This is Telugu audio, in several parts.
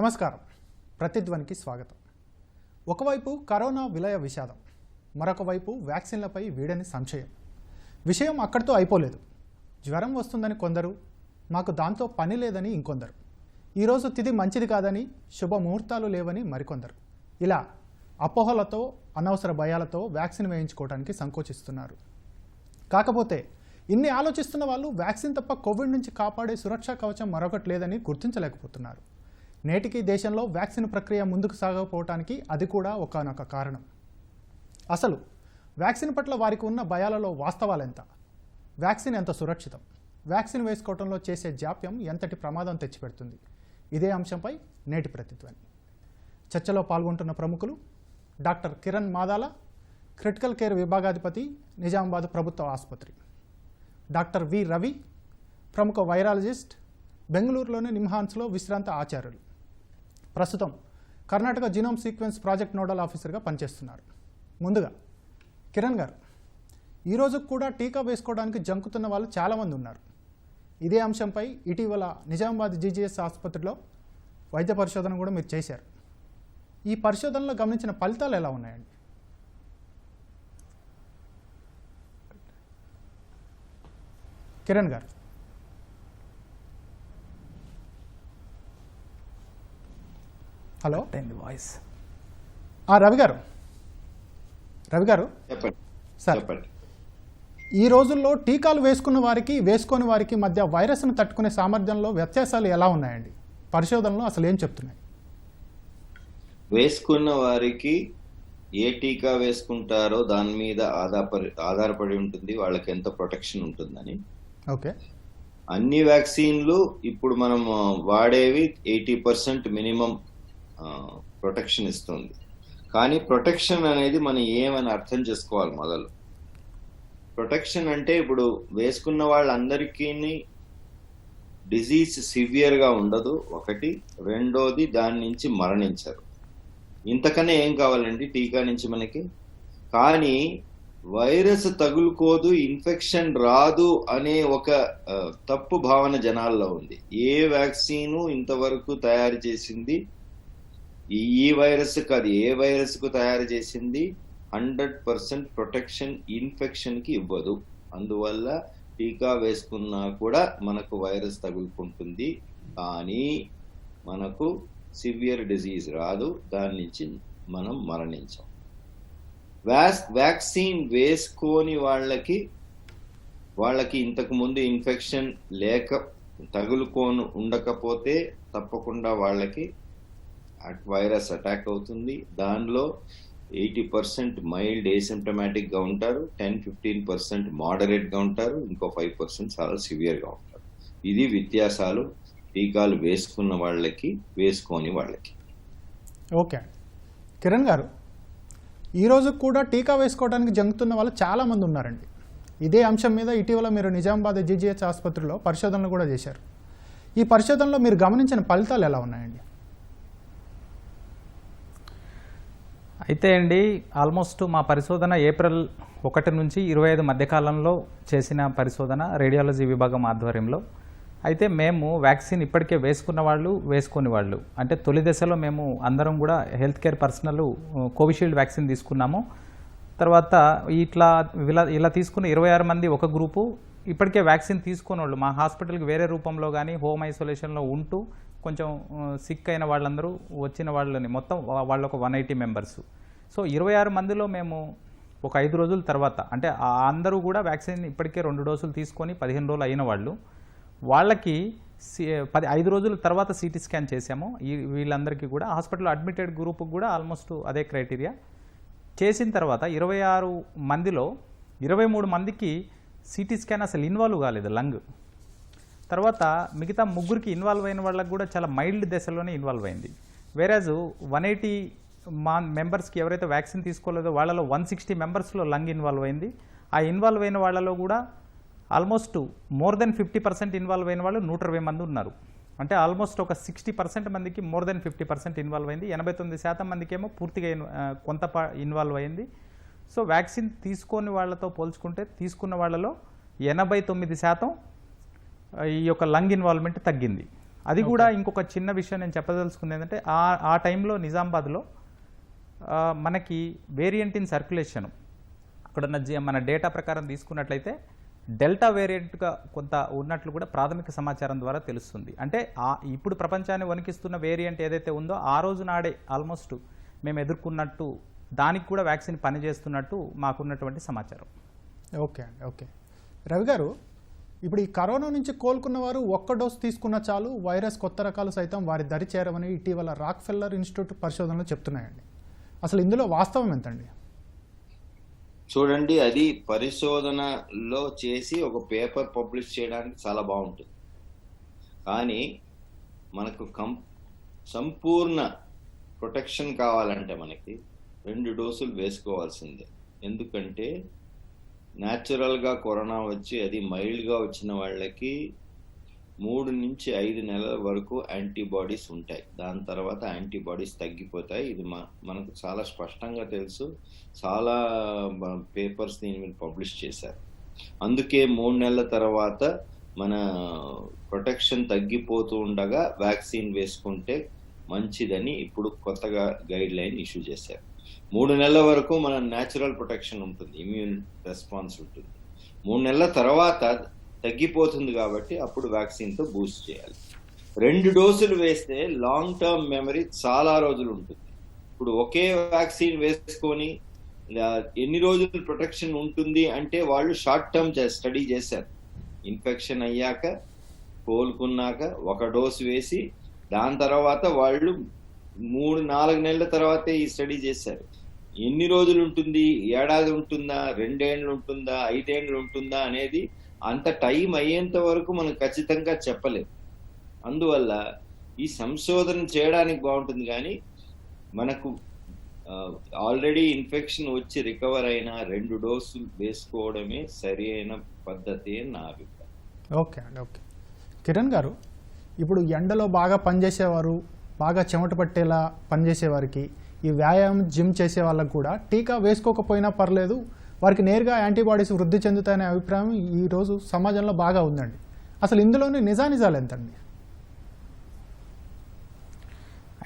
నమస్కారం. ప్రతిధ్వనికి స్వాగతం. ఒకవైపు కరోనా విలయ విషాదం, మరొక వైపు వ్యాక్సిన్లపై వీడని సంశయం. విషయం అక్కడితో అయిపోలేదు. జ్వరం వస్తుందని కొందరు, మాకు దాంతో పని లేదని ఇంకొందరు, ఈరోజు తిది మంచిది కాదని, శుభముహూర్తాలు లేవని మరికొందరు. ఇలా అపోహలతో, అనవసర భయాలతో వ్యాక్సిన్ వేయించుకోవడానికి సంకోచిస్తున్నారు. కాకపోతే ఇన్ని ఆలోచిస్తున్న వాళ్ళు వ్యాక్సిన్ తప్ప కోవిడ్ నుంచి కాపాడే సురక్షా కవచం మరొకటి లేదని గుర్తించలేకపోతున్నారు. నేటికి దేశంలో వ్యాక్సిన్ ప్రక్రియ ముందుకు సాగకపోవటానికి అది కూడా ఒకానొక కారణం. అసలు వ్యాక్సిన్ పట్ల వారికి ఉన్న భయాలలో వాస్తవాలెంత? వ్యాక్సిన్ ఎంత సురక్షితం? వ్యాక్సిన్ వేసుకోవడంలో చేసే జాప్యం ఎంతటి ప్రమాదం తెచ్చిపెడుతుంది? ఇదే అంశంపై నేటి ప్రతిధ్వని. చర్చలో పాల్గొంటున్న ప్రముఖులు doctor Kiran Madala, critical care విభాగాధిపతి, నిజామాబాద్ ప్రభుత్వ ఆసుపత్రి; డాక్టర్ వి రవి, ప్రముఖ వైరాలజిస్ట్, బెంగళూరులోని నిమ్హాన్స్లో విశ్రాంత ఆచార్యులు, ప్రస్తుతం Karnataka genome sequence project nodal ఆఫీసర్గా పనిచేస్తున్నారు. ముందుగా కిరణ్ గారు, ఈరోజు కూడా టీకా వేసుకోవడానికి జంకుతున్న వాళ్ళు చాలామంది ఉన్నారు. ఇదే అంశంపై ఇటీవల నిజామాబాద్ జీజీఎస్ ఆసుపత్రిలో వైద్య పరిశోధన కూడా మీరు చేశారు. ఈ పరిశోధనలో గమనించిన ఫలితాలు ఎలా ఉన్నాయండి? కిరణ్ గారు. Hello, voice. రవి గారు సార్, ఈ రోజుల్లో టీకాలు వేసుకున్న వారికి, వేసుకోని వారికి మధ్య వైరస్ను తట్టుకునే సామర్థ్యంలో వ్యత్యాసాలు ఎలా ఉన్నాయండి? పరిశోధనలో అసలు ఏం చెప్తున్నాయి? వేసుకున్న వారికి ఏ టీకా వేసుకుంటారో దాని మీద ఆధారపడి ఉంటుంది వాళ్ళకి ఎంత ప్రొటెక్షన్ ఉంటుందని. ఓకే. అన్ని వ్యాక్సిన్లు ఇప్పుడు మనం వాడేవి 80% మినిమం ప్రొటెక్షన్ ఇస్తుంది. కానీ ప్రొటెక్షన్ అనేది మనం ఏమని అర్థం చేసుకోవాలి. మొదలు ప్రొటెక్షన్ అంటే ఇప్పుడు వేసుకున్న వాళ్ళందరికీ డిజీజ్ సివియర్గా ఉండదు ఒకటి, రెండోది దాని నుంచి మరణించరు. ఇంతకనే ఏం కావాలండి టీకా నుంచి మనకి? కానీ వైరస్ తగులుకోదు, ఇన్ఫెక్షన్ రాదు అనే ఒక తప్పు భావన జనాల్లో ఉంది. ఏ వ్యాక్సిన్ ఇంతవరకు తయారు చేసింది ఈ వైరస్ కాదు, ఏ వైరస్ కు తయారు చేసింది 100% ప్రొటెక్షన్ ఇన్ఫెక్షన్ కి ఇవ్వదు. అందువల్ల టీకా వేసుకున్నా కూడా మనకు వైరస్ తగులుకుంటుంది, కానీ మనకు సివియర్ డిజీజ్ రాదు, దాని నుంచి మనం మరణించాం. వ్యాక్సిన్ వేసుకోని వాళ్ళకి ఇంతకు ముందు ఇన్ఫెక్షన్ లేక తగులుకోను ఉండకపోతే తప్పకుండా వాళ్ళకి వైరస్ అటాక్ అవుతుంది. దానిలో 80% మైల్డ్ ఏసిమ్టమాటిక్ గా ఉంటారు, 10-15% మోడరేట్ గా ఉంటారు, ఇంకో 5% చాలా సివియర్ గా ఉంటారు. ఇది వ్యత్యాసాలు టీకాలు వేసుకున్న వాళ్ళకి, వేసుకోని వాళ్ళకి. ఓకే. కిరణ్ గారు, ఈరోజు కూడా టీకా వేసుకోవడానికి జంకుతున్న వాళ్ళు చాలామంది ఉన్నారండి. ఇదే అంశం మీద ఇటీవల మీరు నిజామాబాద్ జీజీహెచ్ ఆసుపత్రిలో పరిశోధనలు కూడా చేశారు. ఈ పరిశోధనలో మీరు గమనించిన ఫలితాలు ఎలా ఉన్నాయండి? అయితే అండి, ఆల్మోస్ట్ మా పరిశోధన ఏప్రిల్ 1 నుంచి 25 మధ్యకాలంలో చేసిన పరిశోధన రేడియాలజీ విభాగం ఆధ్వర్యంలో. అయితే మేము వ్యాక్సిన్ ఇప్పటికే వేసుకున్న వాళ్ళు, వేసుకొని వాళ్ళు, అంటే తొలి దశలో మేము అందరం కూడా health care personal Covishield vaccine తీసుకున్నాము. తర్వాత ఇలా తీసుకున్న 26 మంది ఒక గ్రూపు, ఇప్పటికే వ్యాక్సిన్ తీసుకున్న వాళ్ళు మా హాస్పిటల్కి వేరే రూపంలో కానీ హోమ్ ఐసోలేషన్లో ఉంటూ కొంచెం సిక్ అయిన వాళ్ళందరూ వచ్చిన వాళ్ళని మొత్తం వాళ్ళు ఒక 180 మెంబర్స్. సో 26 మందిలో మేము ఒక 5 రోజుల తర్వాత, అంటే అందరూ కూడా వ్యాక్సిన్ ఇప్పటికే 2 డోసులు తీసుకొని 15 రోజులు అయిన వాళ్ళకి 5 రోజుల తర్వాత సిటీ స్కాన్ చేసాము. వీళ్ళందరికీ కూడా హాస్పిటల్లో అడ్మిటెడ్ గ్రూప్కి కూడా ఆల్మోస్ట్ అదే క్రైటీరియా చేసిన తర్వాత 26 మందిలో 23 మందికి సిటీ స్కాన్ అసలు ఇన్వాల్వ్ కాలేదు లంగ్. తర్వాత మిగతా 3కి ఇన్వాల్వ్ అయిన వాళ్ళకి కూడా చాలా మైల్డ్ దశలోనే ఇన్వాల్వ్ అయింది. వేరేజ్ 180 మెంబర్స్కి ఎవరైతే వ్యాక్సిన్ తీసుకోలేదో వాళ్ళలో 160 మెంబర్స్లో లంగ్ ఇన్వాల్వ్ అయింది. ఆ ఇన్వాల్వ్ అయిన వాళ్ళలో కూడా ఆల్మోస్ట్ మోర్ దెన్ 50% ఇన్వాల్వ్ అయిన వాళ్ళు 120 మంది ఉన్నారు. అంటే ఆల్మోస్ట్ ఒక 60% మందికి మోర్ దెన్ 50% ఇన్వాల్వ్ అయింది. 89% మందికి ఏమో పూర్తిగా కొంత ఇన్వాల్వ్ అయింది. సో వ్యాక్సిన్ తీసుకోని వాళ్ళతో పోల్చుకుంటే తీసుకున్న వాళ్ళలో 89% ఈ యొక్క లంగ్ ఇన్వాల్వ్మెంట్ తగ్గింది. అది కూడా ఇంకొక చిన్న విషయం నేను చెప్పదలుచుకుంది ఏంటంటే ఆ టైంలో నిజామాబాద్లో మనకి వేరియంట్ ఇన్ సర్క్యులేషన్ అక్కడ మన డేటా ప్రకారం తీసుకున్నట్లయితే డెల్టా వేరియంట్గా కొంత ఉన్నట్లు కూడా ప్రాథమిక సమాచారం ద్వారా తెలుస్తుంది. అంటే ఇప్పుడు ప్రపంచాన్ని వణికిస్తున్న వేరియంట్ ఏదైతే ఉందో ఆ రోజు నాడే ఆల్మోస్ట్ మేము ఎదుర్కొన్నట్టు దానికి కూడా వ్యాక్సిన్ పనిచేస్తున్నట్టు మాకున్నటువంటి సమాచారం. ఓకే అండి, ఓకే. రవి గారు, ఇప్పుడు ఈ కరోనా నుంచి కోలుకున్న వారు ఒక్క డోసు తీసుకున్న చాలు వైరస్ కొత్త రకాలు సైతం వారి దరి చేరవని ఇటీవల రాక్ఫెల్లర్ ఇన్స్టిట్యూట్ పరిశోధనలు చెప్తున్నాయండి. అసలు ఇందులో వాస్తవం ఎంతండి? చూడండి, అది పరిశోధనలో చేసి ఒక పేపర్ పబ్లిష్ చేయడానికి చాలా బాగుంటుంది. కానీ మనకు సంపూర్ణ ప్రొటెక్షన్ కావాలంటే మనకి 2 డోసులు వేసుకోవాల్సిందే. ఎందుకంటే న్యాచురల్గా కరోనా వచ్చి అది మైల్డ్గా వచ్చిన వాళ్ళకి 3 నుంచి 5 నెలల వరకు యాంటీబాడీస్ ఉంటాయి. దాని తర్వాత యాంటీబాడీస్ తగ్గిపోతాయి. ఇది మనకు చాలా స్పష్టంగా తెలుసు. చాలా పేపర్స్ దీని మీద పబ్లిష్ చేశారు. అందుకే 3 నెలల తర్వాత మన ప్రొటెక్షన్ తగ్గిపోతూ ఉండగా వ్యాక్సిన్ వేసుకుంటే మంచిదని ఇప్పుడు కొత్తగా గైడ్ లైన్ ఇష్యూ చేశారు. 3 నెలల వరకు మన న్యాచురల్ ప్రొటెక్షన్ ఉంటుంది, ఇమ్యూన్ రెస్పాన్స్ ఉంటుంది. 3 నెలల తర్వాత తగ్గిపోతుంది కాబట్టి అప్పుడు వ్యాక్సిన్తో బూస్ట్ చేయాలి. 2 డోసులు వేస్తే లాంగ్ టర్మ్ మెమరీ చాలా రోజులు ఉంటుంది. ఇప్పుడు ఒకే వ్యాక్సిన్ వేసుకొని ఎన్ని రోజులు ప్రొటెక్షన్ ఉంటుంది అంటే వాళ్ళు షార్ట్ టర్మ్ స్టడీ చేశారు. ఇన్ఫెక్షన్ అయ్యాక కోలుకున్నాక 1 డోసు వేసి దాని తర్వాత వాళ్ళు 3-4 నెలల తర్వాతే ఈ స్టడీ చేశారు. ఎన్ని రోజులు ఉంటుంది, ఏడాది ఉంటుందా, 2 ఏళ్ళు ఉంటుందా, 5 ఏళ్ళు ఉంటుందా అనేది అంత టైం అయ్యేంత వరకు మనం ఖచ్చితంగా చెప్పలేము. అందువల్ల ఈ సంశోధన చేయడానికి బాగుంటుంది. కానీ మనకు ఆల్రెడీ ఇన్ఫెక్షన్ వచ్చి రికవర్ అయిన 2 డోసులు వేసుకోవడమే సరి అయిన పద్ధతి అని నా అభిప్రాయం. ఓకే అండి, ఓకే. కిరణ్ గారు, ఇప్పుడు ఎండలో బాగా పనిచేసేవారు, బాగా చెమట పట్టేలా పనిచేసేవారికి, ఈ వ్యాయామం జిమ్ చేసే వాళ్ళకు కూడా టీకా వేసుకోకపోయినా పర్లేదు, వారికి నేరుగా యాంటీబాడీస్ వృద్ధి చెందుతాయనే అభిప్రాయం ఈరోజు సమాజంలో బాగా ఉందండి. అసలు ఇందులోని నిజానిజాలు ఎంతండి?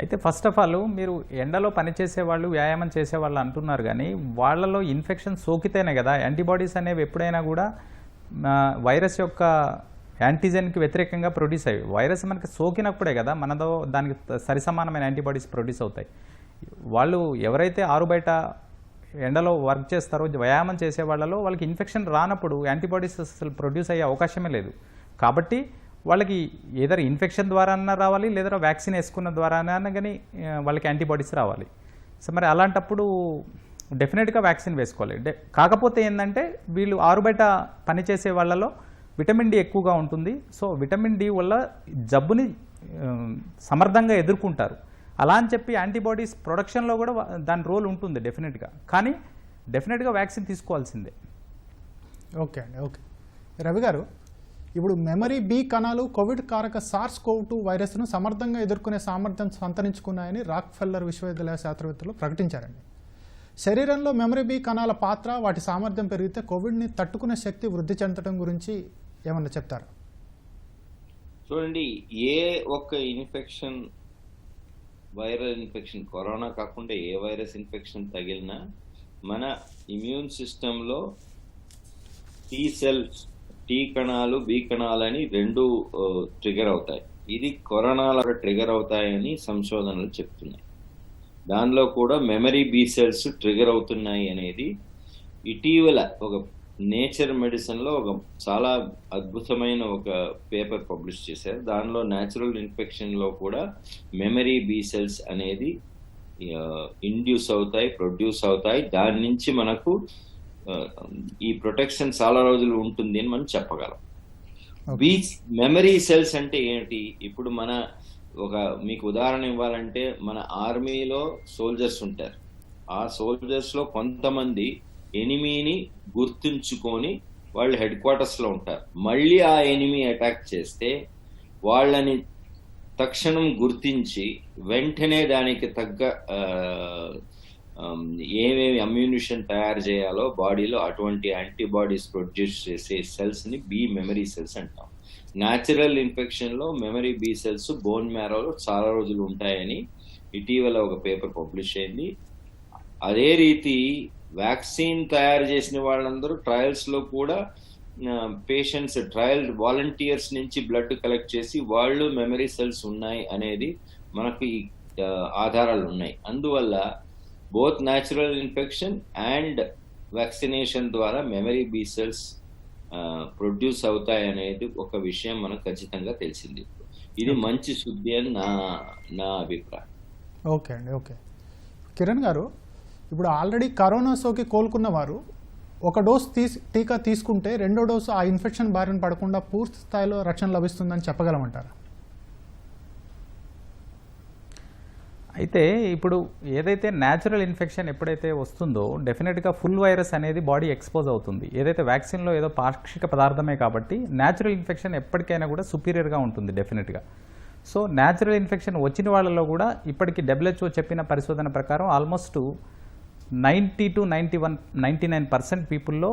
అయితే ఫస్ట్ ఆఫ్ ఆల్ మీరు ఎండలో పనిచేసే వాళ్ళు, వ్యాయామం చేసేవాళ్ళు అంటున్నారు, కానీ వాళ్ళలో ఇన్ఫెక్షన్ సోకితేనే కదా యాంటీబాడీస్ అనేవి ఎప్పుడైనా కూడా వైరస్ యొక్క యాంటీజెన్కి వ్యతిరేకంగా ప్రొడ్యూస్ అయ్యి, వైరస్ మనకి సోకినప్పుడే కదా మనతో దానికి సరిసమానమైన యాంటీబాడీస్ ప్రొడ్యూస్ అవుతాయి. వాళ్ళు ఎవరైతే బయట ఎండలో వర్క్ చేస్తారో, వ్యాయామం చేసే వాళ్ళలో వాళ్ళకి ఇన్ఫెక్షన్ రానప్పుడు యాంటీబాడీస్ అసలు ప్రొడ్యూస్ అయ్యే అవకాశమే లేదు. కాబట్టి వాళ్ళకి ఏదైనా ఇన్ఫెక్షన్ ద్వారా అన్నా రావాలి, లేదా వ్యాక్సిన్ వేసుకున్న ద్వారా అయినా కానీ వాళ్ళకి యాంటీబాడీస్ రావాలి. సో మరి అలాంటప్పుడు డెఫినెట్గా వ్యాక్సిన్ వేసుకోవాలి. కాకపోతే ఏంటంటే వీళ్ళు బయట పనిచేసే వాళ్ళలో విటమిన్ డి ఎక్కువగా ఉంటుంది. సో విటమిన్ డి వల్ల జబ్బుని సమర్థంగా ఎదుర్కొంటారు. అలా అని చెప్పి యాంటీబాడీస్ ప్రొడక్షన్లో కూడా దాని రోల్ ఉంటుంది డెఫినెట్గా. కానీ డెఫినెట్గా వ్యాక్సిన్ తీసుకోవాల్సిందే. ఓకే అండి, ఓకే. రవి గారు, ఇప్పుడు మెమరీ బి కణాలు కోవిడ్ కారక SARS-CoV-2 వైరస్ను సమర్థంగా ఎదుర్కొనే సామర్థ్యం సంతరించుకున్నాయని రాక్ఫెల్లర్ విశ్వవిద్యాలయ శాస్త్రవేత్తలు ప్రకటించారండి. శరీరంలో మెమరీ బి కణాల పాత్ర, వాటి సామర్థ్యం పెరిగితే కోవిడ్ని తట్టుకునే శక్తి వృద్ధి చెందడం గురించి ఏమన్నా చెప్తారా? చూడండి, ఏ ఒక్క ఇన్ఫెక్షన్, వైరల్ ఇన్ఫెక్షన్, కరోనా కాకుండా ఏ వైరస్ ఇన్ఫెక్షన్ తగిలినా మన ఇమ్యూన్ సిస్టంలో టీ సెల్స్, టీ కణాలు, బి కణాలని 2 ట్రిగర్ అవుతాయి. ఇది కరోనాలో ట్రిగర్ అవుతాయని సంశోధనలు చెప్తున్నాయి. దానిలో కూడా మెమరీ బి సెల్స్ ట్రిగర్ అవుతున్నాయి అనేది ఇటీవల ఒక నేచర్ మెడిసిన్లో ఒక చాలా అద్భుతమైన ఒక పేపర్ పబ్లిష్ చేశారు. దానిలో న్యాచురల్ ఇన్ఫెక్షన్లో కూడా మెమరీ బి సెల్స్ అనేది ఇండ్యూస్ అవుతాయి, ప్రొడ్యూస్ అవుతాయి. దాని నుంచి మనకు ఈ ప్రొటెక్షన్ చాలా రోజులు ఉంటుంది అని మనం చెప్పగలం. మెమరీ సెల్స్ అంటే ఏంటి? ఇప్పుడు మన మీకు ఉదాహరణ ఇవ్వాలంటే, మన ఆర్మీలో సోల్జర్స్ ఉంటారు. ఆ సోల్జర్స్లో కొంతమంది ఎనిమీని గుర్తుంచుకొని వాళ్ళు హెడ్ క్వార్టర్స్లో ఉంటారు. మళ్ళీ ఆ ఎనిమీ అటాక్ చేస్తే వాళ్ళని తక్షణం గుర్తించి వెంటనే దానికి తగ్గ ఏమేమి అమ్యూనిషన్ తయారు చేయాలో బాడీలో అటువంటి యాంటీబాడీస్ ప్రొడ్యూస్ చేసే సెల్స్ని బి మెమరీ సెల్స్ అంటాం. న్యాచురల్ ఇన్ఫెక్షన్లో మెమరీ బి సెల్స్ బోన్ మ్యారోలో చాలా రోజులు ఉంటాయని ఇటీవల ఒక పేపర్ పబ్లిష్ అయింది. అదే రీతి వ్యాక్సిన్ తయారు చేసిన వాళ్ళందరూ ట్రయల్స్లో కూడా పేషెంట్స్ ట్రయల్ వాలంటీర్స్ నుంచి బ్లడ్ కలెక్ట్ చేసి వాళ్ళు మెమరీ సెల్స్ ఉన్నాయి అనేది మనకు ఆధారాలు ఉన్నాయి. అందువల్ల both natural infection and vaccination ద్వారా మెమరీ బి సెల్స్ ప్రొడ్యూస్ అవుతాయి అనేది ఒక విషయం మనకు ఖచ్చితంగా తెలిసింది. ఇది మంచి శుద్ధి అని నా అభిప్రాయం. ఓకే అండి, ఓకే. కిరణ్ గారు, ఇప్పుడు ఆల్రెడీ కరోనా సోకి కోలుకున్న వారు ఒక డోస్ టీకా తీసుకుంటే రెండో డోసు ఆ ఇన్ఫెక్షన్ బారిన పడకుండా పూర్తి స్థాయిలో రక్షణ లభిస్తుందని చెప్పగలమంటారా? అయితే ఇప్పుడు ఏదైతే న్యాచురల్ ఇన్ఫెక్షన్ ఎప్పుడైతే వస్తుందో డెఫినెట్గా ఫుల్ వైరస్ అనేది బాడీ ఎక్స్పోజ్ అవుతుంది. ఏదైతే వ్యాక్సిన్లో ఏదో పాక్షిక పదార్థమే కాబట్టి న్యాచురల్ ఇన్ఫెక్షన్ ఎప్పటికైనా కూడా సుపీరియర్గా ఉంటుంది డెఫినెట్గా. సో న్యాచురల్ ఇన్ఫెక్షన్ వచ్చిన వాళ్ళలో కూడా ఇప్పటికీ WHO చెప్పిన పరిశోధన ప్రకారం ఆల్మోస్ట్ 90 to 99% పీపుల్లో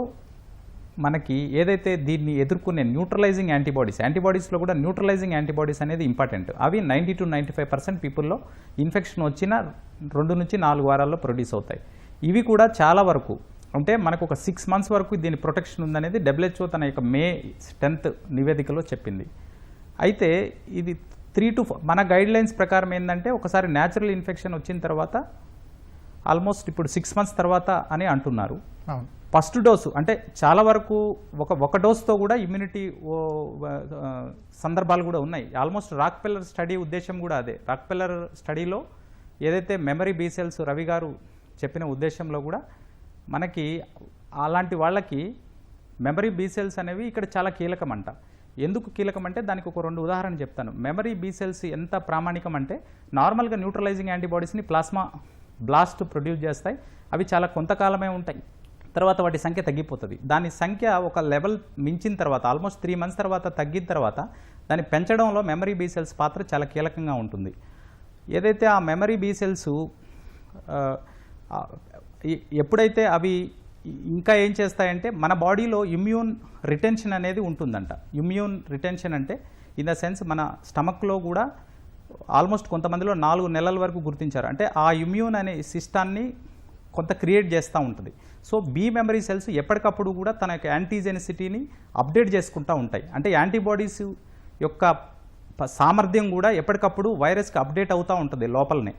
మనకి ఏదైతే దీన్ని ఎదుర్కొనే న్యూట్రలైజింగ్ యాంటీబాడీస్లో కూడా న్యూట్రలైజింగ్ యాంటీబాడీస్ అనేది ఇంపార్టెంట్. అవి 90 to 95% పీపుల్లో ఇన్ఫెక్షన్ వచ్చిన 2 నుంచి 4 వారాల్లో ప్రొడ్యూస్ అవుతాయి. ఇవి కూడా చాలా వరకు అంటే మనకు ఒక 6 months వరకు దీని ప్రొటెక్షన్ ఉందనేది WHO తన యొక్క May 10th నివేదికలో చెప్పింది. అయితే ఇది 3 to 4 మన గైడ్లైన్స్ ప్రకారం ఏంటంటే ఒకసారి న్యాచురల్ ఇన్ఫెక్షన్ వచ్చిన తర్వాత ఆల్మోస్ట్ ఇప్పుడు 6 months తర్వాత అని అంటున్నారు. ఫస్ట్ డోసు అంటే చాలా వరకు ఒక డోస్తో కూడా ఇమ్యూనిటీ సందర్భాలు కూడా ఉన్నాయి. ఆల్మోస్ట్ రాక్ఫెల్లర్ స్టడీ ఉద్దేశం కూడా అదే. రాక్ఫెల్లర్ స్టడీలో ఏదైతే మెమరీ బీ సెల్స్ రవి గారు చెప్పిన ఉద్దేశంలో కూడా మనకి అలాంటి వాళ్ళకి మెమరీ బీ సెల్స్ అనేవి ఇక్కడ చాలా కీలకం అంట. ఎందుకు కీలకం అంటే దానికి ఒక 2 ఉదాహరణ చెప్తాను. మెమరీ బీ సెల్స్ ఎంత ప్రామాణికం అంటే నార్మల్గా న్యూట్రలైజింగ్ యాంటీబాడీస్ని ప్లాస్మా బ్లాస్ట్ ప్రొడ్యూస్ చేస్తాయి. అవి చాలా కొంతకాలమే ఉంటాయి, తర్వాత వాటి సంఖ్య తగ్గిపోతుంది. దాని సంఖ్య ఒక లెవెల్ మించిన తర్వాత ఆల్మోస్ట్ 3 months తర్వాత తగ్గిన తర్వాత దాన్ని పెంచడంలో మెమరీ బీ సెల్స్ పాత్ర చాలా కీలకంగా ఉంటుంది. ఏదైతే ఆ మెమరీ బీ సెల్స్ ఎప్పుడైతే అవి ఇంకా ఏం చేస్తాయంటే మన బాడీలో ఇమ్యూన్ రిటెన్షన్ అనేది ఉంటుందంట. ఇమ్యూన్ రిటెన్షన్ అంటే ఇన్ ద సెన్స్ మన స్టమక్లో కూడా ఆల్మోస్ట్ కొంతమందిలో 4 నెలల వరకు గుర్తించారు. అంటే ఆ ఇమ్యూన్ అనే సిస్టాన్ని కొంత క్రియేట్ చేస్తూ ఉంటుంది. సో బీ మెమరీ సెల్స్ ఎప్పటికప్పుడు కూడా తన యొక్క యాంటీజెనిసిటీని అప్డేట్ చేసుకుంటూ ఉంటాయి. అంటే యాంటీబాడీస్ యొక్క సామర్థ్యం కూడా ఎప్పటికప్పుడు వైరస్కి అప్డేట్ అవుతూ ఉంటుంది లోపలనే.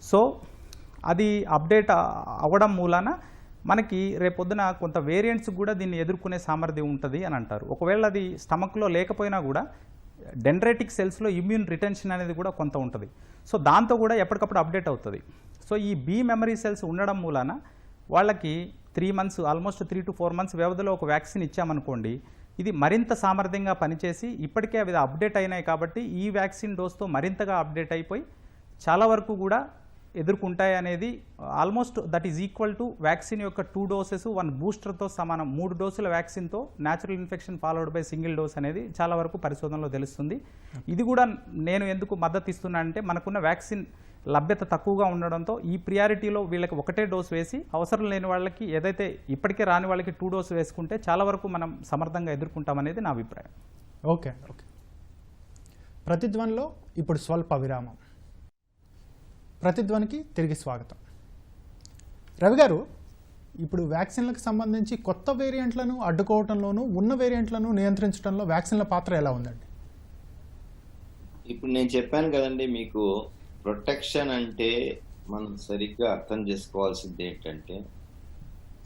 సో అది అప్డేట్ అవ్వడం మూలాన మనకి రేపొద్దున కొంత వేరియంట్స్ కూడా దీన్ని ఎదుర్కొనే సామర్థ్యం ఉంటుంది అని అంటారు. ఒకవేళ అది స్టమక్లో లేకపోయినా కూడా డెండ్రైటిక్ సెల్స్లో ఇమ్యూన్ రిటెన్షన్ అనేది కూడా కొంత ఉంటుంది. సో దాంతో కూడా ఎప్పటికప్పుడు అప్డేట్ అవుతుంది. సో ఈ బీ మెమరీ సెల్స్ ఉండడం మూలాన వాళ్ళకి 3 months ఆల్మోస్ట్ 3 to 4 months వ్యవధిలో ఒక వ్యాక్సిన్ ఇచ్చామనుకోండి, ఇది మరింత సామర్థ్యంగా పనిచేసి ఇప్పటికే అవి అప్డేట్ అయినాయి కాబట్టి ఈ వ్యాక్సిన్ డోస్తో మరింతగా అప్డేట్ అయిపోయి చాలా వరకు కూడా ఎదుర్కొంటాయి అనేది almost that is equal to vaccine యొక్క 2 doses 1 బూస్టర్తో సమానం. 3 డోసుల వ్యాక్సిన్తో natural infection followed by single dose అనేది చాలా వరకు పరిశోధనలో తెలుస్తుంది. ఇది కూడా నేను ఎందుకు మద్దతు ఇస్తున్నానంటే మనకున్న వ్యాక్సిన్ లభ్యత తక్కువగా ఉండడంతో ఈ ప్రియారిటీలో వీళ్ళకి ఒకటే డోస్ వేసి అవసరం లేని వాళ్ళకి ఏదైతే ఇప్పటికే రాని వాళ్ళకి 2 doses వేసుకుంటే చాలా వరకు మనం సమర్థంగా ఎదుర్కొంటామనేది నా అభిప్రాయం. ఓకే. ప్రతిధ్వనిలో ఇప్పుడు స్వల్ప విరామం. ప్రతిధ్వనికి తిరిగి స్వాగతం. రవి గారు, ఇప్పుడు వ్యాక్సిన్లకు సంబంధించి కొత్త వేరియంట్లను అడ్డుకోవడంలోనూ ఉన్న వేరియంట్లను నియంత్రించడంలో వ్యాక్సిన్ల పాత్ర ఎలా ఉందండి? ఇప్పుడు నేను చెప్పాను కదండి మీకు, ప్రొటెక్షన్ అంటే మనం సరిగ్గా అర్థం చేసుకోవాల్సింది ఏంటంటే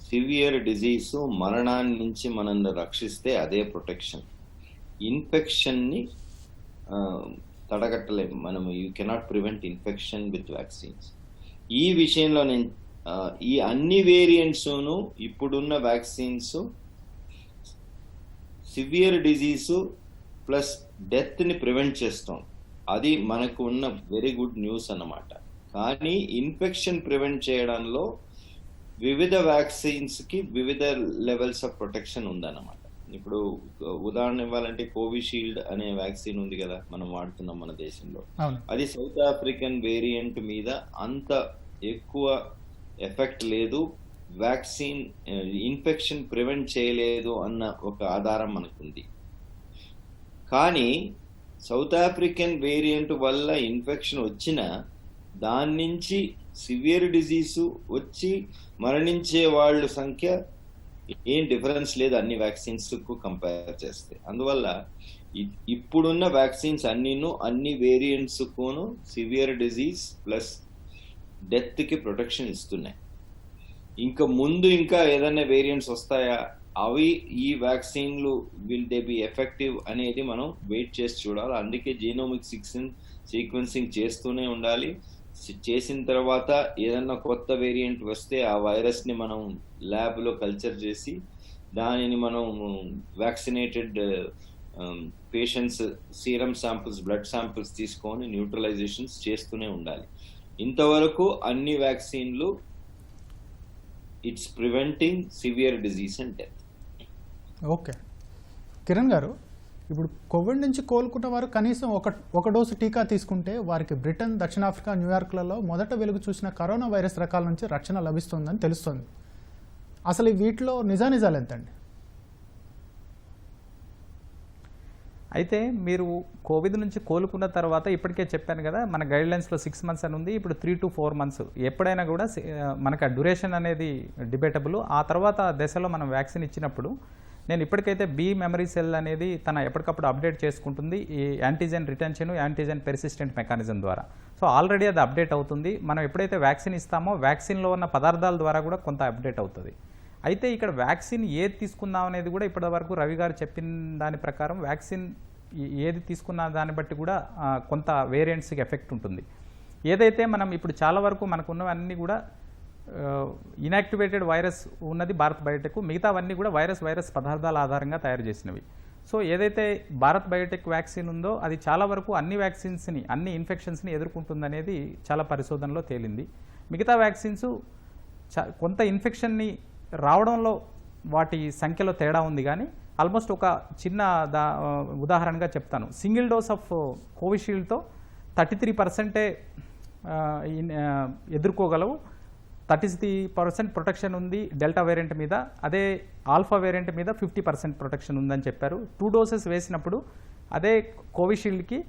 సివియర్ డిజీజ్ మరణాన్ని నుంచి మనల్ని రక్షిస్తే అదే ప్రొటెక్షన్. ఇన్ఫెక్షన్ని తడగట్టలేము మనము. You cannot prevent infection with vaccines. ఈ విషయంలో నేను ఈ అన్ని వేరియంట్స్ను ఇప్పుడున్న వ్యాక్సిన్స్ సివియర్ డిజీసు ప్లస్ డెత్ని ప్రివెంట్ చేస్తాం. అది మనకు ఉన్న వెరీ గుడ్ న్యూస్ అన్నమాట. కానీ ఇన్ఫెక్షన్ ప్రివెంట్ చేయడంలో వివిధ వ్యాక్సిన్స్కి వివిధ లెవెల్స్ ఆఫ్ ప్రొటెక్షన్ ఉందన్నమాట. ఇప్పుడు ఉదాహరణ ఇవ్వాలంటే కోవిషీల్డ్ అనే వ్యాక్సిన్ ఉంది కదా మనం వాడుతున్నాం మన దేశంలో. అది సౌత్ ఆఫ్రికన్ వేరియంట్ మీద అంత ఎక్కువ ఎఫెక్ట్ లేదు, వ్యాక్సిన్ ఇన్ఫెక్షన్ ప్రివెంట్ చేయలేదు అన్న ఒక ఆధారం మనకుంది. కానీ సౌత్ ఆఫ్రికన్ వేరియంట్ వల్ల ఇన్ఫెక్షన్ వచ్చిన దాని నుంచి సివియర్ డిజీజ్ వచ్చి మరణించే వాళ్ళ సంఖ్య ఏం డిఫరెన్స్ లేదు అన్ని వ్యాక్సిన్స్ కు కంపేర్ చేస్తే. అందువల్ల ఇప్పుడున్న వ్యాక్సిన్స్ అన్ని వేరియంట్స్ కును సివియర్ డిజీజ్ ప్లస్ డెత్ కి ప్రొటెక్షన్ ఇస్తున్నాయి. ఇంకా ముందు ఇంకా ఏదైనా వేరియంట్స్ వస్తాయా, అవి ఈ వ్యాక్సిన్లు విల్ దే బి ఎఫెక్టివ్ అనేది మనం వెయిట్ చేసి చూడాలి. అందుకే జీనోమిక్ సీక్వెన్సింగ్ చేస్తూనే ఉండాలి. చేసిన తర్వాత ఏదన్నా కొత్త వేరియంట్ వస్తే ఆ వైరస్ ని మనం ల్యాబ్ లో కల్చర్ చేసి దానిని మనం vaccinated patients serum samples, blood samples తీసుకొని న్యూట్రలైజేషన్స్ చేస్తూనే ఉండాలి. ఇంతవరకు అన్ని వ్యాక్సిన్లు it's preventing severe disease and death. Okay Kiran గారు, ఇప్పుడు కోవిడ్ నుంచి కోలుకున్న వారు కనీసం ఒక డోసు టీకా తీసుకుంటే వారికి బ్రిటన్, దక్షిణాఫ్రికా, న్యూయార్క్లలో మొదట వెలుగు చూసిన కరోనా వైరస్ రకాల నుంచి రక్షణ లభిస్తుందని తెలుస్తోంది. అసలు వీటిలో నిజానిజాలు ఎంతండి? అయితే మీరు కోవిడ్ నుంచి కోలుకున్న తర్వాత ఇప్పటికే చెప్పాను కదా, మన గైడ్లైన్స్లో 6 months అని ఉంది. ఇప్పుడు 3 to 4 months ఎప్పుడైనా కూడా మనకు ఆ డ్యూరేషన్ అనేది డిబేటబుల్. ఆ తర్వాత దశలో మనం వ్యాక్సిన్ ఇచ్చినప్పుడు నేను ఇప్పటికైతే బి మెమరీ సెల్ అనేది తన ఎప్పటికప్పుడు అప్డేట్ చేసుకుంటుంది ఈ antigen retention, antigen persistent mechanism ద్వారా. సో ఆల్రెడీ అది అప్డేట్ అవుతుంది. మనం ఎప్పుడైతే వ్యాక్సిన్ ఇస్తామో వ్యాక్సిన్లో ఉన్న పదార్థాల ద్వారా కూడా కొంత అప్డేట్ అవుతుంది. అయితే ఇక్కడ వ్యాక్సిన్ ఏది తీసుకుందాం అనేది కూడా ఇప్పటి వరకు రవి గారు చెప్పిన దాని ప్రకారం వ్యాక్సిన్ ఏది తీసుకున్న దాన్ని బట్టి కూడా కొంత వేరియంట్స్కి ఎఫెక్ట్ ఉంటుంది. ఏదైతే మనం ఇప్పుడు చాలా వరకు మనకున్నవన్నీ కూడా ఇన్యాక్టివేటెడ్ వైరస్ ఉన్నది భారత్ బయోటెక్, మిగతావన్నీ కూడా వైరస్ పదార్థాల ఆధారంగా తయారు చేసినవి. సో ఏదైతే భారత్ బయోటెక్ వ్యాక్సిన్ ఉందో అది చాలా వరకు అన్ని వ్యాక్సిన్స్ని, అన్ని ఇన్ఫెక్షన్స్ని ఎదుర్కొంటుందనేది చాలా పరిశోధనలో తేలింది. మిగతా వ్యాక్సిన్స్ కొంత ఇన్ఫెక్షన్ని రావడంలో వాటి సంఖ్యలో తేడా ఉంది. కానీ ఆల్మోస్ట్ ఒక చిన్న ఉదాహరణగా చెప్తాను. సింగిల్ డోస్ ఆఫ్ కోవిషీల్డ్తో 33% ఎదుర్కోగలవు, 33% ప్రొటెక్షన్ ఉంది డెల్టా వేరియంట్ మీద. అదే ఆల్ఫా వేరియంట్ మీద 50% ప్రొటెక్షన్ ఉందని చెప్పారు. 2 doses వేసినప్పుడు అదే కోవిషీల్డ్కి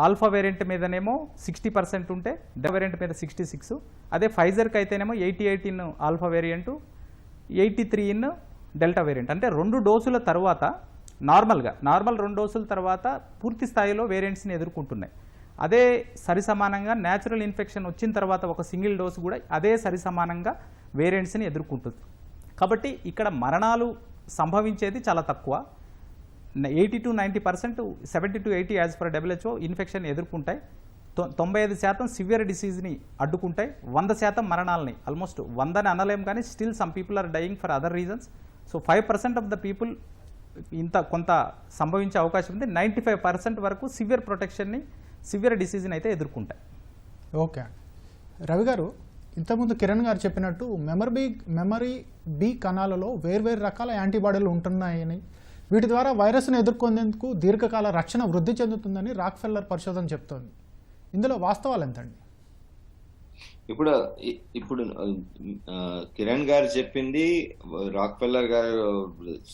ఆల్ఫా వేరియంట్ మీదనేమో 60% ఉంటే డెల్టా వేరియంట్ మీద 66. అదే ఫైజర్కి అయితేనేమో 88 in alpha variant, 83 in delta variant. అంటే 2 డోసుల తర్వాత నార్మల్ 2 డోసుల తర్వాత పూర్తి స్థాయిలో వేరియంట్స్ని ఎదుర్కొంటున్నాయి. అదే సరిసమానంగా న్యాచురల్ ఇన్ఫెక్షన్ వచ్చిన తర్వాత ఒక సింగిల్ డోసు కూడా అదే సరిసమానంగా వేరియంట్స్ని ఎదుర్కొంటుంది. కాబట్టి ఇక్కడ మరణాలు సంభవించేది చాలా తక్కువ. 80 to 90%, 70 to 80 as per WHO infection ఎదుర్కొంటాయి. 95% సివియర్ డిసీజ్ని అడ్డుకుంటాయి. 100% మరణాలని, ఆల్మోస్ట్ 100 అనలేం కానీ still some people are dying for other reasons. So 5% of the people కొంత సంభవించే అవకాశం ఉంది. 95% వరకు సివియర్ ప్రొటెక్షన్ని, సివియర్ డిసీజ్ని అయితే ఎదుర్కొంటాయి. ఓకే రవి గారు, ఇంతకుముందు కిరణ్ గారు చెప్పినట్టు మెమరీ బి కణాలలో వేర్వేరు రకాల యాంటీబాడీలు ఉంటున్నాయని, వీటి ద్వారా వైరస్ను ఎదుర్కొనేందుకు దీర్ఘకాల రక్షణ వృద్ధి చెందుతుందని రాక్ఫెల్లర్ పరిశోధన చెప్తోంది. ఇందులో వాస్తవాలు ఎంతండి? ఇప్పుడు కిరణ్ గారు చెప్పింది, రాక్ఫెల్లర్ గారు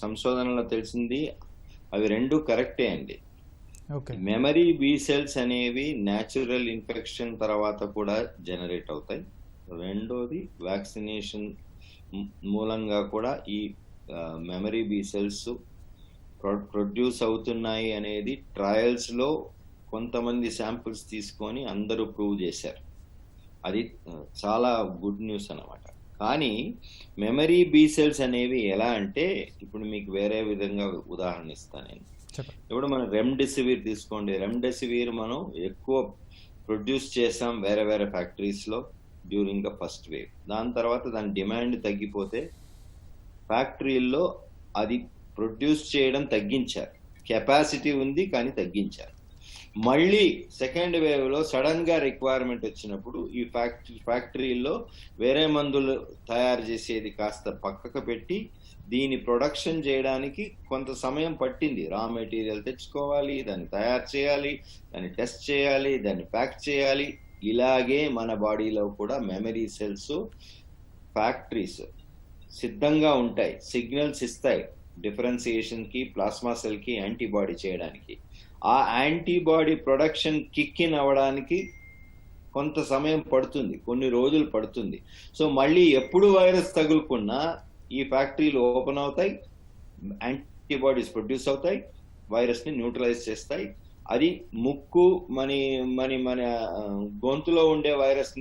సంశోధనలో తెలిసింది, అవి రెండు కరెక్టే అండి. మెమరీ బి సెల్స్ అనేవి న్యాచురల్ ఇన్ఫెక్షన్ తర్వాత కూడా జనరేట్ అవుతాయి. రెండోది వ్యాక్సినేషన్ మూలంగా కూడా ఈ మెమరీ బి సెల్స్ ప్రొడ్యూస్ అవుతున్నాయి అనేది ట్రయల్స్ లో కొంతమంది శాంపిల్స్ తీసుకొని అందరూ ప్రూవ్ చేశారు. అది చాలా గుడ్ న్యూస్ అన్నమాట. కానీ మెమరీ బి సెల్స్ అనేవి ఎలా అంటే, ఇప్పుడు మీకు వేరే విధంగా ఉదాహరణ ఇస్తాను నేను. ఇప్పుడు మనం రెమ్డెసివిర్ తీసుకోండి. రెమ్డెసివిర్ మనం ఎక్కువ ప్రొడ్యూస్ చేసాం వేరే వేరే ఫ్యాక్టరీస్ లో డ్యూరింగ్ ద ఫస్ట్ వేవ్. దాని తర్వాత దాని డిమాండ్ తగ్గిపోతే ఫ్యాక్టరీల్లో అది ప్రొడ్యూస్ చేయడం తగ్గించారు. కెపాసిటీ ఉంది కానీ తగ్గించారు. మళ్ళీ సెకండ్ వేవ్ లో సడన్ గా రిక్వైర్మెంట్ వచ్చినప్పుడు ఈ ఫ్యాక్టరీల్లో వేరే మందులు తయారు చేసేది కాస్త పక్కకు పెట్టి దీని ప్రొడక్షన్ చేయడానికి కొంత సమయం పట్టింది. రా మెటీరియల్ తెచ్చుకోవాలి, దాన్ని తయారు చేయాలి, దాన్ని టెస్ట్ చేయాలి, దాన్ని ప్యాక్ చేయాలి. ఇలాగే మన బాడీలో కూడా మెమరీ సెల్స్ ఫ్యాక్టరీస్ సిద్ధంగా ఉంటాయి, సిగ్నల్స్ ఇస్తాయి. డిఫరెన్సియేషన్కి ప్లాస్మా సెల్కి యాంటీబాడీ చేయడానికి. ఆ యాంటీబాడీ ప్రొడక్షన్ కిక్ ఇన్ అవ్వడానికి కొంత సమయం పడుతుంది, కొన్ని రోజులు పడుతుంది. సో మళ్ళీ ఎప్పుడు వైరస్ తగులుకున్నా ఈ ఫ్యాక్టరీలు ఓపెన్ అవుతాయి, యాంటీబాడీస్ ప్రొడ్యూస్ అవుతాయి, వైరస్ని న్యూట్రలైజ్ చేస్తాయి. అది ముక్కు మన గొంతులో ఉండే వైరస్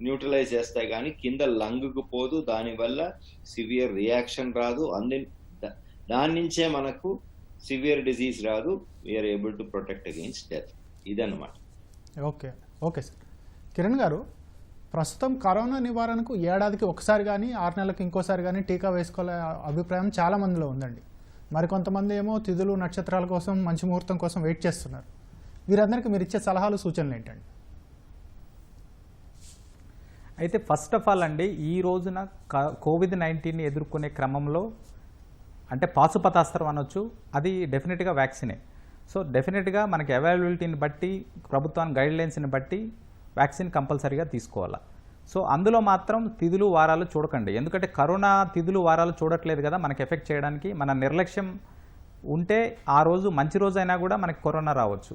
న్యూట్రలైజ్ చేస్తాయి, కానీ కింద లంగ్కు పోదు. దానివల్ల సివియర్ రియాక్షన్ రాదు. దాని నుంచే మనకు సివియర్ డిజీజ్ రాదు. We are able to protect against death. ఇదన్నమాట. Okay sir. కిరణ్ గారు, ప్రస్తుతం కరోనా నివారణకు ఏడాదికి ఒకసారి కానీ 6 నెలలకు ఇంకోసారి కానీ టీకా వేసుకోవాలే అభిప్రాయం చాలా మందిలో ఉందండి. మరికొంతమంది ఏమో తిథులు నక్షత్రాల కోసం, మంచి ముహూర్తం కోసం వెయిట్ చేస్తున్నారు. వీరందరికీ మీరు ఇచ్చే సలహాలు, సూచనలు ఏంటండి? అయితే ఫస్ట్ ఆఫ్ ఆల్ అండి, ఈ రోజున కోవిడ్-19ని ఎదుర్కొనే క్రమంలో అంటే పాశుపతాస్త్రం అనొచ్చు, అది డెఫినెట్గా వ్యాక్సినే. సో డెఫినెట్గా మనకి అవైలబిలిటీని బట్టి, ప్రభుత్వాన్ని గైడ్లైన్స్ని బట్టి వ్యాక్సిన్ కంపల్సరీగా తీసుకోవాలా. సో అందులో మాత్రం తిథులు వారాలు చూడకండి, ఎందుకంటే కరోనా తిథులు వారాలు చూడట్లేదు కదా మనకి ఎఫెక్ట్ చేయడానికి. మన నిర్లక్ష్యం ఉంటే ఆ రోజు మంచి రోజు అయినా కూడా మనకి కరోనా రావచ్చు.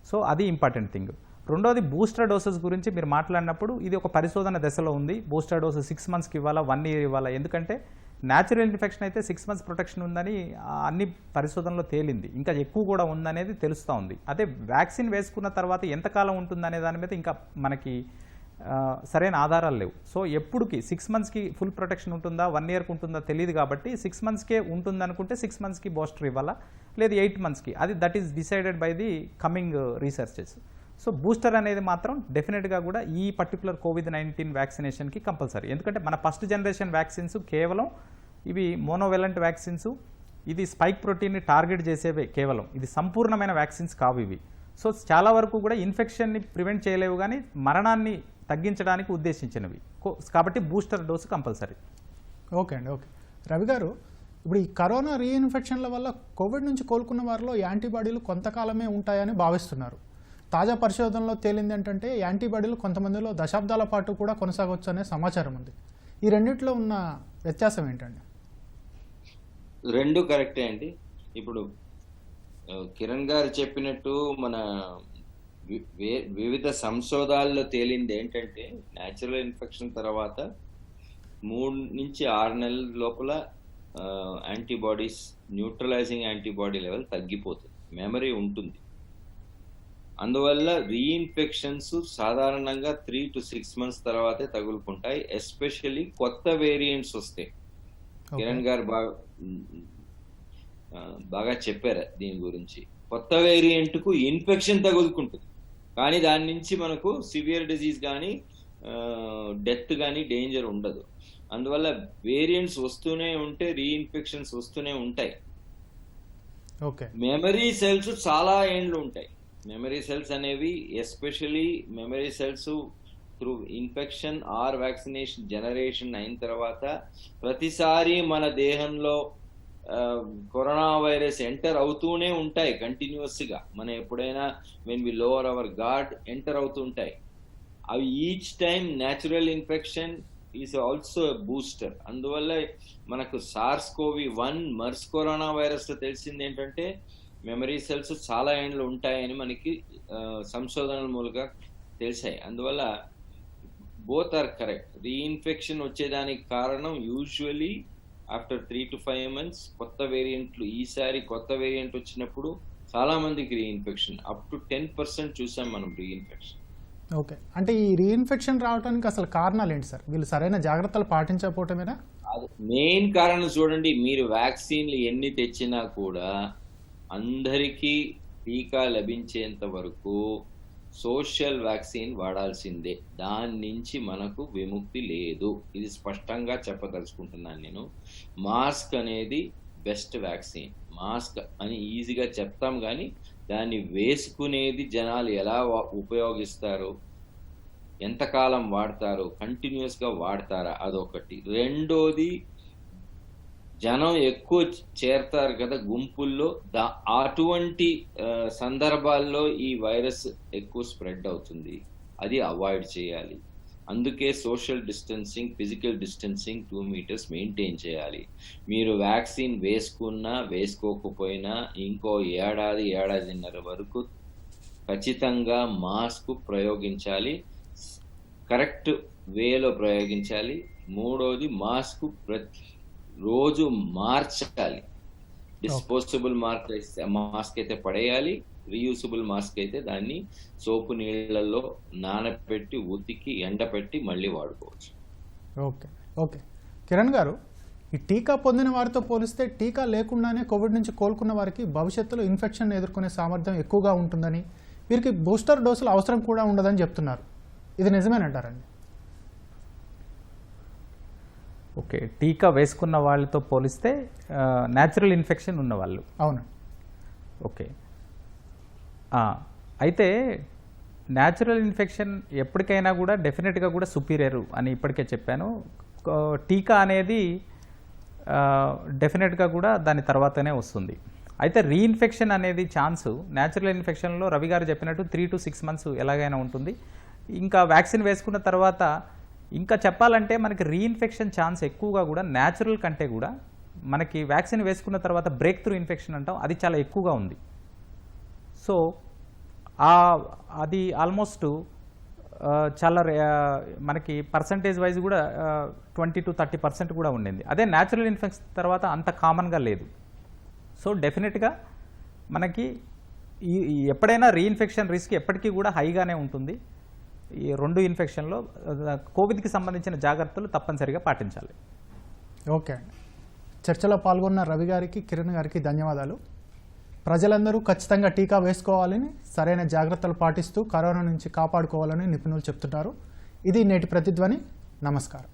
సో అది ఇంపార్టెంట్ థింగ్. రెండోది బూస్టర్ డోసెస్ గురించి మీరు మాట్లాడినప్పుడు, ఇది ఒక పరిశోధన దశలో ఉంది. బూస్టర్ డోసు 6 మంత్స్కి ఇవ్వాలా, 1 ఇయర్ ఇవ్వాలా? ఎందుకంటే న్యాచురల్ ఇన్ఫెక్షన్ అయితే 6 మంత్స్ ప్రొటెక్షన్ ఉందని అన్ని పరిశోధనలో తేలింది, ఇంకా ఎక్కువ కూడా ఉందనేది తెలుస్తూ ఉంది. అదే వ్యాక్సిన్ వేసుకున్న తర్వాత ఎంతకాలం ఉంటుందనే దాని మీద ఇంకా మనకి సరైన ఆధారాలు లేవు. సో ఎప్పుడుకి 6 మంత్స్కి ఫుల్ ప్రొటెక్షన్ ఉంటుందా, 1 ఇయర్కి ఉంటుందా తెలియదు. కాబట్టి 6 మంత్స్కే ఉంటుందనుకుంటే 6 మంత్స్కి బూస్టర్ ఇవ్వాలా, లేదు 8 మంత్స్కి, అది that is decided by the coming researches. So booster అనేది మాత్రం డెఫినెట్గా కూడా ఈ పర్టికులర్ కోవిడ్-19 వ్యాక్సినేషన్కి కంపల్సరీ. ఎందుకంటే మన ఫస్ట్ జనరేషన్ వ్యాక్సిన్స్ కేవలం ఇవి మోనోవెలెంట్ వ్యాక్సిన్స్, ఇది స్పైక్ ప్రోటీన్ని టార్గెట్ చేసేవే కేవలం, ఇది సంపూర్ణమైన వ్యాక్సిన్స్ కావు ఇవి. సో చాలా వరకు కూడా ఇన్ఫెక్షన్ని ప్రివెంట్ చేయలేవు, కానీ మరణాన్ని తగ్గించడానికి ఉద్దేశించినవి. కాబట్టి బూస్టర్ డోసు కంపల్సరీ. ఓకే అండి. రవి గారు, ఇప్పుడు ఈ కరోనా రీఇన్ఫెక్షన్ల వల్ల కోవిడ్ నుంచి కోలుకున్న వారిలో యాంటీబాడీలు కొంతకాలమే ఉంటాయని భావిస్తున్నారు. తాజా పరిశోధనలో తేలింది ఏంటంటే యాంటీబాడీలు కొంతమందిలో దశాబ్దాల పాటు కూడా కొనసాగవచ్చు అనే సమాచారం ఉంది. ఈ రెండిట్లో ఉన్న వ్యత్యాసం ఏంటండి? రెండు కరెక్టే అండి. ఇప్పుడు కిరణ్ గారు చెప్పినట్టు మన వివిధ సంశోధనాల్లో తేలింది ఏంటంటే, న్యాచురల్ ఇన్ఫెక్షన్ తర్వాత 3 నుంచి 6 నెలల లోపల యాంటీబాడీస్, న్యూట్రలైజింగ్ యాంటీబాడీ లెవెల్ తగ్గిపోతుంది, మెమరీ ఉంటుంది. అందువల్ల రీఇన్ఫెక్షన్స్ సాధారణంగా 3 to 6 మంత్స్ తర్వాతే తగులుకుంటాయి, ఎస్పెషల్లీ కొత్త వేరియంట్స్ వస్తాయి. కిరణ్ గారు బాగా చెప్పారు దీని గురించి. కొత్త వేరియంట్కు ఇన్ఫెక్షన్ తగులుకుంటుంది, కానీ దాని నుంచి మనకు సివియర్ డిజీజ్ కానీ డెత్ కానీ డేంజర్ ఉండదు. అందువల్ల వేరియంట్స్ వస్తూనే ఉంటే రీఇన్ఫెక్షన్స్ వస్తూనే ఉంటాయి. మెమరీ సెల్స్ చాలా ఏండ్లు ఉంటాయి. మెమరీ సెల్స్ అనేవి especially memory cells through infection or vaccination generation అయిన తర్వాత ప్రతిసారి మన దేహంలో కరోనా వైరస్ ఎంటర్ అవుతూనే ఉంటాయి కంటిన్యూస్గా. మనం ఎప్పుడైనా when we lower our guard enter అవుతుంటాయి అవి. Each time natural infection is also booster. అందువల్ల మనకు SARS-CoV-1 మర్స్ కరోనా వైరస్ తెలిసింది ఏంటంటే మెమరీ సెల్స్ చాలా ఏండ్లు ఉంటాయని మనకి సంశోధనల మూలంగా తెలిసాయి. అందువల్ల బోత్ ఆర్ కరెక్ట్. రీఇన్ఫెక్షన్ వచ్చేదానికి కారణం యూజువలీ ఆఫ్టర్ 3 to 5 months కొత్త వేరియంట్లు. ఈసారి కొత్త వేరియంట్ వచ్చినప్పుడు చాలా మందికి రీఇన్ఫెక్షన్, అప్ టు 10% చూసాం మనం రీఇన్ఫెక్షన్. ఓకే, అంటే ఈ రీఇన్ఫెక్షన్ రావడానికి అసలు కారణాలు ఏంటి సార్? వీళ్ళు సరైన జాగ్రత్తలు పాటించకపోవటమేనా? మెయిన్ కారణం చూడండి, మీరు వ్యాక్సిన్లు ఎన్ని తెచ్చినా కూడా అందరికీ టీకా లభించేంత వరకు సోషల్ వ్యాక్సిన్ వాడాల్సిందే, దాని నుంచి మనకు విముక్తి లేదు. ఇది స్పష్టంగా చెప్పదలుచుకుంటున్నాను నేను. మాస్క్ అనేది బెస్ట్ వ్యాక్సిన్. మాస్క్ అని ఈజీగా చెప్తాం, కానీ దాన్ని వేసుకునేది జనాలు ఎలా ఉపయోగిస్తారు, ఎంతకాలం వాడతారు, కంటిన్యూస్గా వాడతారా, అదొకటి. రెండోది, జనం ఎక్కువ చేరతారు కదా గుంపుల్లో, అటువంటి సందర్భాల్లో ఈ వైరస్ ఎక్కువ స్ప్రెడ్ అవుతుంది, అది అవాయిడ్ చేయాలి. అందుకే social distancing, physical distancing 2 meters maintain చేయాలి. మీరు వ్యాక్సిన్ వేసుకున్నా వేసుకోకపోయినా ఇంకో ఏడాదిన్నర వరకు ఖచ్చితంగా మాస్క్ ప్రయోగించాలి, కరెక్ట్ వేలో ప్రయోగించాలి. మూడోది మాస్క్ ప్రతి రోజు మార్చాలి. డిస్పోజబుల్ మాస్క్ అయితే పడేయాలి, రీయూసబుల్ మాస్క్ అయితే దాన్ని సోపు నీళ్ళల్లో నానబెట్టి ఉతికి ఎండపెట్టి మళ్ళీ వాడుకోవచ్చు. ఓకే కిరణ్ గారు, ఈ టీకా పొందిన వారితో పోలిస్తే టీకా లేకుండానే కోవిడ్ నుంచి కోలుకున్న వారికి భవిష్యత్తులో ఇన్ఫెక్షన్ ఎదుర్కొనే సామర్థ్యం ఎక్కువగా ఉంటుందని, వీరికి బూస్టర్ డోసులు అవసరం కూడా ఉండదని చెప్తున్నారు. ఇది నిజమేనంటారండి? ఓకే, టీకా వేసుకున్న వాళ్ళతో పోలిస్తే న్యాచురల్ ఇన్ఫెక్షన్ ఉన్నవాళ్ళు. అవును. ఓకే, అయితే న్యాచురల్ ఇన్ఫెక్షన్ ఎప్పటికైనా కూడా డెఫినెట్గా కూడా సుపీరియర్ అని ఇప్పటికే చెప్పాను. టీకా అనేది డెఫినెట్గా కూడా దాని తర్వాతనే వస్తుంది. అయితే రీఇన్ఫెక్షన్ అనేది ఛాన్సు న్యాచురల్ ఇన్ఫెక్షన్లో రవి గారు చెప్పినట్టు 3 to 6 months ఎలాగైనా ఉంటుంది. ఇంకా వ్యాక్సిన్ వేసుకున్న తర్వాత ఇంకా చెప్పాలంటే మనకి రీఇన్ఫెక్షన్ ఛాన్స్ ఎక్కువగా కూడా న్యాచురల్ కంటే కూడా మనకి వ్యాక్సిన్ వేసుకున్న తర్వాత బ్రేక్ త్రూ ఇన్ఫెక్షన్ అంటాం, అది చాలా ఎక్కువగా ఉంది. సో అది ఆల్మోస్ట్ చాలా మనకి పర్సంటేజ్ వైజ్ కూడా 20 to 30% కూడా ఉండింది. అదే న్యాచురల్ ఇన్ఫెక్షన్ తర్వాత అంత కామన్గా లేదు. సో డెఫినెట్గా మనకి ఎప్పుడైనా రీఇన్ఫెక్షన్ రిస్క్ ఎప్పటికీ కూడా హైగానే ఉంటుంది. ఈ 2 ఇన్ఫెక్షన్లో కోవిడ్కి సంబంధించిన జాగ్రత్తలు తప్పనిసరిగా పాటించాలి. ఓకే అండి, చర్చలో పాల్గొన్న రవి గారికి, కిరణ్ గారికి ధన్యవాదాలు. ప్రజలందరూ ఖచ్చితంగా టీకా వేసుకోవాలని, సరైన జాగ్రత్తలు పాటిస్తూ కరోనా నుంచి కాపాడుకోవాలని నిపుణులు చెప్తున్నారు. ఇది నేటి ప్రతిధ్వని. నమస్కారం.